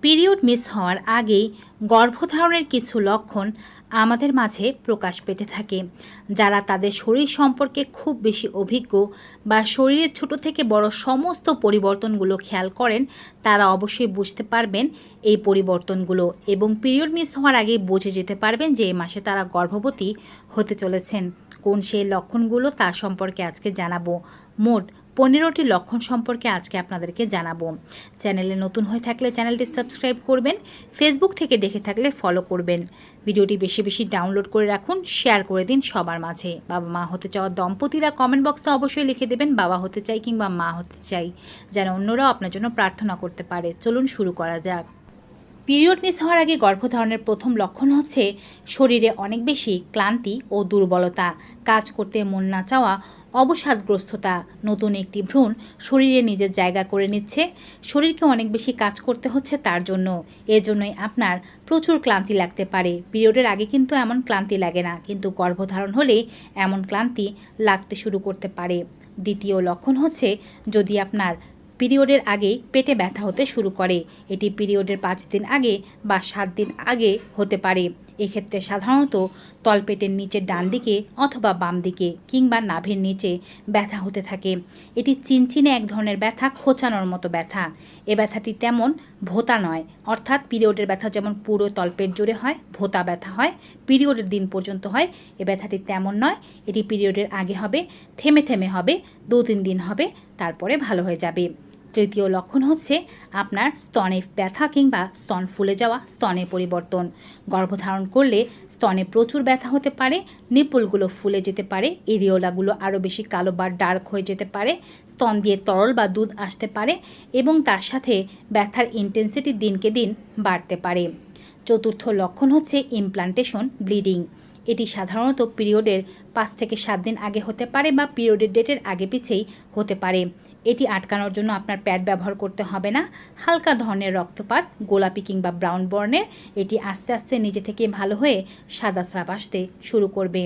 Period miss হওয়ার আগেই গর্ভধারণের কিছু লক্ষণ আমাদের মাঝে প্রকাশ পেতে থাকে। যারা তাদের শরীর সম্পর্কে খুব বেশি অভিজ্ঞ বা শরীরের ছোট থেকে বড় সমস্ত পরিবর্তনগুলো খেয়াল করেন, তারা অবশ্যই বুঝতে পারবেন এই পরিবর্তনগুলো এবং পিরিয়ড মিস হওয়ার আগেই বুঝে যেতে পারবেন যে এই মাসে তারা গর্ভবতী হতে চলেছেন। কোন সেই লক্ষণগুলো তা সম্পর্কে আজকে জানাবো। মোট 15টি লক্ষণ সম্পর্কে আজকে আপনাদেরকে জানাবো। চ্যানেলে নতুন হয়ে থাকলে চ্যানেলটি সাবস্ক্রাইব করবেন, ফেসবুক থেকে দেখে থাকলে ফলো করবেন। ভিডিওটি বেশি বেশি ডাউনলোড করে রাখুন, শেয়ার করে দিন সবার মাঝে। বাবা মা হতে চাওয়া দম্পতিরা কমেন্ট বক্সে অবশ্যই লিখে দেবেন বাবা হতে চাই কিংবা মা হতে চাই, যেন অন্যরাও আপনার জন্য প্রার্থনা করতে পারে। চলুন শুরু করা যাক। পিরিয়ড মিস হওয়ার আগে গর্ভধারণের প্রথম লক্ষণ হচ্ছে শরীরে অনেক বেশি ক্লান্তি ও দুর্বলতা, কাজ করতে মন না চাওয়া, অবসাদগ্রস্ততা, নতুন একটি ভ্রূণ শরীরে নিজের জায়গা করে নিচ্ছে, শরীরকে অনেক বেশি কাজ করতে হচ্ছে তার জন্য। এজন্যই আপনার প্রচুর ক্লান্তি লাগতে পারে। পিরিয়ডের আগে কিন্তু এমন ক্লান্তি লাগে না, কিন্তু গর্ভধারণ হলে এমন ক্লান্তি লাগতে শুরু করতে পারে। দ্বিতীয় লক্ষণ হচ্ছে যদি আপনার পিরিয়ডের আগেই পেটে ব্যথা হতে শুরু করে। এটি পিরিয়ডের 5 দিন আগে বা 7 দিন আগে হতে পারে। এক্ষেত্রে সাধারণত তলপেটের নিচের ডান দিকে অথবা বাম দিকে কিংবা নাভির নিচে ব্যথা হতে থাকে। এটি চিনচিনে এক ধরনের ব্যথা, খোঁচানোর মতো ব্যথা। এ ব্যথাটি তেমন ভোঁতা নয়, অর্থাৎ পিরিয়ডের ব্যথা যেমন পুরো তলপেট জুড়ে হয়, ভোঁতা ব্যথা হয়, পিরিয়ডের দিন পর্যন্ত হয়, এ ব্যথাটি তেমন নয়। এটি পিরিয়ডের আগে হবে, থেমে থেমে হবে, 2-3 দিন হবে, তারপরে ভালো হয়ে যাবে। তৃতীয় লক্ষণ হচ্ছে আপনার স্তনে ব্যথা কিংবা স্তন ফুলে যাওয়া, স্তনে পরিবর্তন। গর্ভধারণ করলে স্তনে প্রচুর ব্যথা হতে পারে, নিপলগুলো ফুলে যেতে পারে, এরিওলাগুলো আরও বেশি কালো বা ডার্ক হয়ে যেতে পারে, স্তন দিয়ে তরল বা দুধ আসতে পারে এবং তার সাথে ব্যথার ইন্টেন্সিটি দিনকে দিন বাড়তে পারে। চতুর্থ লক্ষণ হচ্ছে ইমপ্লান্টেশন ব্লিডিং। এটি সাধারণত পিরিয়ডের 5 থেকে 7 দিন আগে হতে পারে বা পিরিয়ডের ডেটের আগে পিছেই হতে পারে। এটি আটকানোর জন্য আপনার প্যাড ব্যবহার করতে হবে না। হালকা ধরনের রক্তপাত, গোলাপি কিংবা ব্রাউন বর্ণের, এটি আস্তে আস্তে নিজে থেকে ভালো হয়ে সাদা স্রাব আসতে শুরু করবে।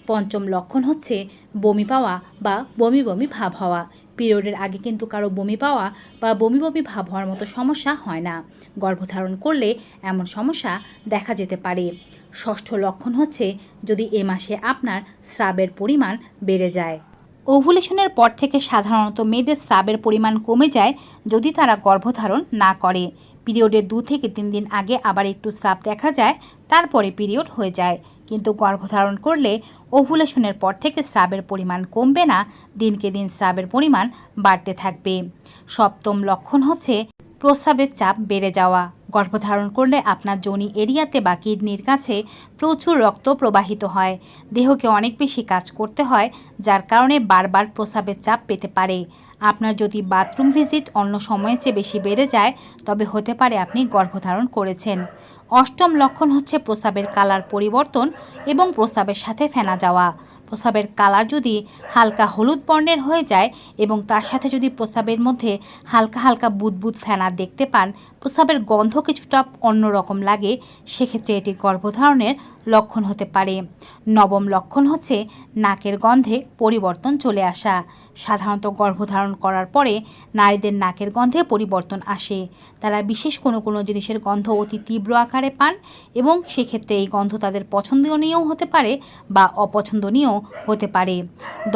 পঞ্চম লক্ষণ হচ্ছে বমি পাওয়া বা বমি বমি ভাব হওয়া। পিরিয়ডের আগে কিন্তু কারো বমি পাওয়া বা বমি বমি ভাব হওয়ার মতো সমস্যা হয় না। গর্ভধারণ করলে এমন সমস্যা দেখা যেতে পারে। ষষ্ঠ লক্ষণ হচ্ছে যদি এ মাসে আপনার স্রাবের পরিমাণ বেড়ে যায়। ওভুলেশনের পর থেকে সাধারণত মেয়েদের স্রাবের পরিমাণ কমে যায় যদি তারা গর্ভধারণ না করে। পিরিয়ডের 2 থেকে 3 দিন আগে আবার একটু স্রাব দেখা যায়, তারপরে পিরিয়ড হয়ে যায়। কিন্তু গর্ভধারণ করলে ওভুলেশনের পর থেকে স্রাবের পরিমাণ কমবে না, দিনকে দিন স্রাবের পরিমাণ বাড়তে থাকবে। সপ্তম লক্ষণ হচ্ছে প্রস্রাবের চাপ বেড়ে যাওয়া। গর্ভধারণ করলে আপনার যোনি এরিয়াতে বা কিডনির কাছে প্রচুর রক্ত প্রবাহিত হয়, দেহকে অনেক বেশি কাজ করতে হয়, যার কারণে বারবার প্রস্রাবের চাপ পেতে পারে। আপনার যদি বাথরুম ভিজিট অন্য সময়ের চেয়ে বেশি বেড়ে যায়, তবে হতে পারে আপনি গর্ভধারণ করেছেন। অষ্টম লক্ষণ হচ্ছে প্রস্রাবের কালার পরিবর্তন এবং প্রস্রাবের সাথে ফেনা যাওয়া। প্রস্রাবের কালার যদি হালকা হলুদ বর্ণের হয়ে যায় এবং তার সাথে যদি প্রস্রাবের মধ্যে হালকা হালকা বুদবুদ ফেনা দেখতে পান, প্রস্রাবের গন্ধ কিছুটা অন্যরকম লাগে, সেক্ষেত্রে এটি গর্ভধারণের লক্ষণ হতে পারে। নবম লক্ষণ হচ্ছে নাকের গন্ধে পরিবর্তন চলে আসা। সাধারণত গর্ভধারণ করার পরে নারীদের নাকের গন্ধে পরিবর্তন আসে। তারা বিশেষ কোনো কোনো জিনিসের গন্ধ অতি তীব্র আকারে পান এবং সেক্ষেত্রে এই গন্ধ তাদের পছন্দনীয়ও হতে পারে বা অপছন্দনীয় হতে পারে।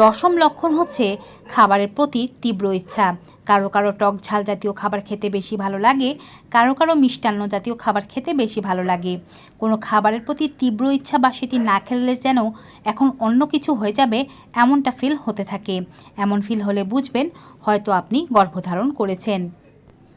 দশম লক্ষণ হচ্ছে খাবারের প্রতি তীব্র ইচ্ছা। কারো কারো টক ঝাল জাতীয় খাবার খেতে বেশি ভালো লাগে, কারো কারো মিষ্টান্ন জাতীয় খাবার খেতে বেশি ভালো লাগে। কোনো খাবারের প্রতি তীব্র ইচ্ছা বা সেটি না খেলে যেন এখন অন্য কিছু হয়ে যাবে, এমনটা ফিল হতে থাকে। এমন ফিল হলে বুঝবেন হয়তো আপনি গর্ভধারণ করেছেন।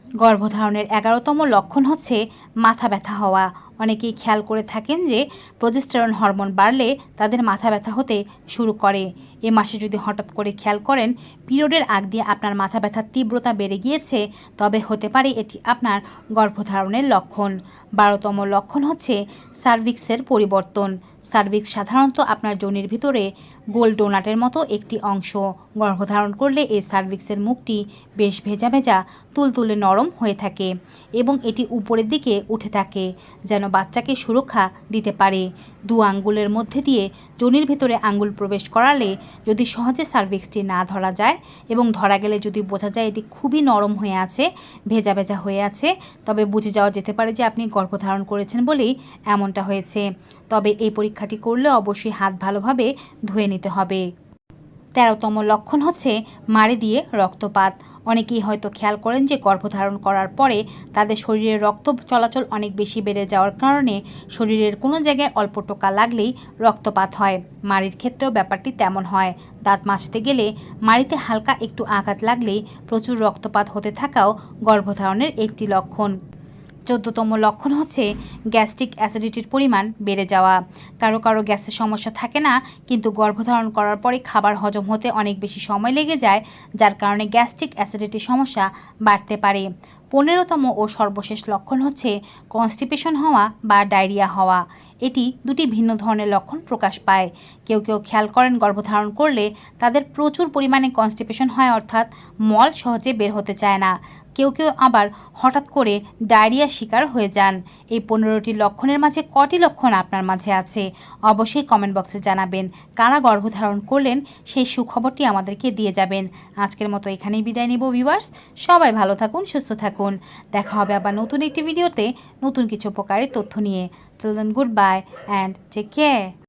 গর্ভধারণের 11তম লক্ষণ হচ্ছে মাথা ব্যথা হওয়া। অনেকেই খেয়াল করে থাকেন যে প্রজেস্টেরন হরমোন বাড়লে তাদের মাথা ব্যথা হতে শুরু করে। এ মাসে যদি হঠাৎ করে খেয়াল করেন পিরিয়ডের আগ দিয়ে আপনার মাথা ব্যথার তীব্রতা বেড়ে গিয়েছে, তবে হতে পারে এটি আপনার গর্ভধারণের লক্ষণ। 12তম লক্ষণ হচ্ছে সার্ভিক্সের পরিবর্তন। সার্ভিক্স সাধারণত আপনার যোনির ভিতরে গোল ডোনাটের মতো একটি অংশ। গর্ভধারণ করলে এই সার্ভিক্সের মুখটি বেশ ভেজা ভেজা, তুলতুলে নরম হয়ে থাকে এবং এটি উপরের দিকে উঠে থাকে, যেন বাচ্চাকে সুরক্ষা দিতে পারে। 2 আঙ্গুলের মধ্যে দিয়ে যোনির ভেতরে আঙ্গুল প্রবেশ করালে যদি সহজে সার্ভিক্সটি না ধরা যায় এবং ধরা গেলে যদি বোঝা যায় এটি খুবই নরম হয়ে আছে, ভেজা ভেজা হয়ে আছে, তবে বুঝে যাওয়া যেতে পারে যে আপনি গর্ভধারণ করেছেন বলেই এমনটা হয়েছে। তবে এই পরীক্ষাটি করলে অবশ্যই হাত ভালোভাবে ধুয়ে নিতে হবে। 13তম লক্ষণ হচ্ছে মাড়ি দিয়ে রক্তপাত। অনেকেই হয়তো খেয়াল করেন যে গর্ভধারণ করার পরে তাদের শরীরে রক্ত চলাচল অনেক বেশি বেড়ে যাওয়ার কারণে শরীরের কোনো জায়গায় অল্প টোকা লাগলেই রক্তপাত হয়। মাড়ির ক্ষেত্রেও ব্যাপারটি তেমন হয়। দাঁত মাজতে গেলে মাড়িতে হালকা একটু আঘাত লাগলেই প্রচুর রক্তপাত হতে থাকাও গর্ভধারণের একটি লক্ষণ। 14তম লক্ষণ হচ্ছে গ্যাস্ট্রিক অ্যাসিডিটির পরিমাণ বেড়ে যাওয়া। কারো কারো গ্যাসের সমস্যা থাকে না, কিন্তু গর্ভধারণ করার পরে খাবার হজম হতে অনেক বেশি সময় লেগে যায়, যার কারণে গ্যাস্ট্রিক অ্যাসিডিটির সমস্যা বাড়তে পারে। 15তম ও সর্বশেষ লক্ষণ হচ্ছে কনস্টিপেশন হওয়া বা ডায়রিয়া হওয়া। এটি দুটি ভিন্ন ধরনের লক্ষণ প্রকাশ পায়। কেউ কেউ খেয়াল করেন গর্ভধারণ করলে তাদের প্রচুর পরিমাণে কনস্টিপেশন হয়, অর্থাৎ মল সহজে বের হতে চায় না। কেউ কেউ আবার হঠাৎ করে ডায়রিয়ার শিকার হয়ে যান। এই 15টি লক্ষণের মাঝে কটি লক্ষণ আপনার মাঝে আছে অবশ্যই কমেন্ট বক্সে জানাবেন। কারা গর্ভধারণ করলেন সেই সুখবরটি আমাদেরকে দিয়ে যাবেন। আজকের মতো এখানেই বিদায় নিব ভিউয়ার্স। সবাই ভালো থাকুন, সুস্থ থাকুন। দেখা হবে আবার নতুন একটি ভিডিওতে নতুন কিছু উপকারী তথ্য নিয়ে। Till then, goodbye and take care.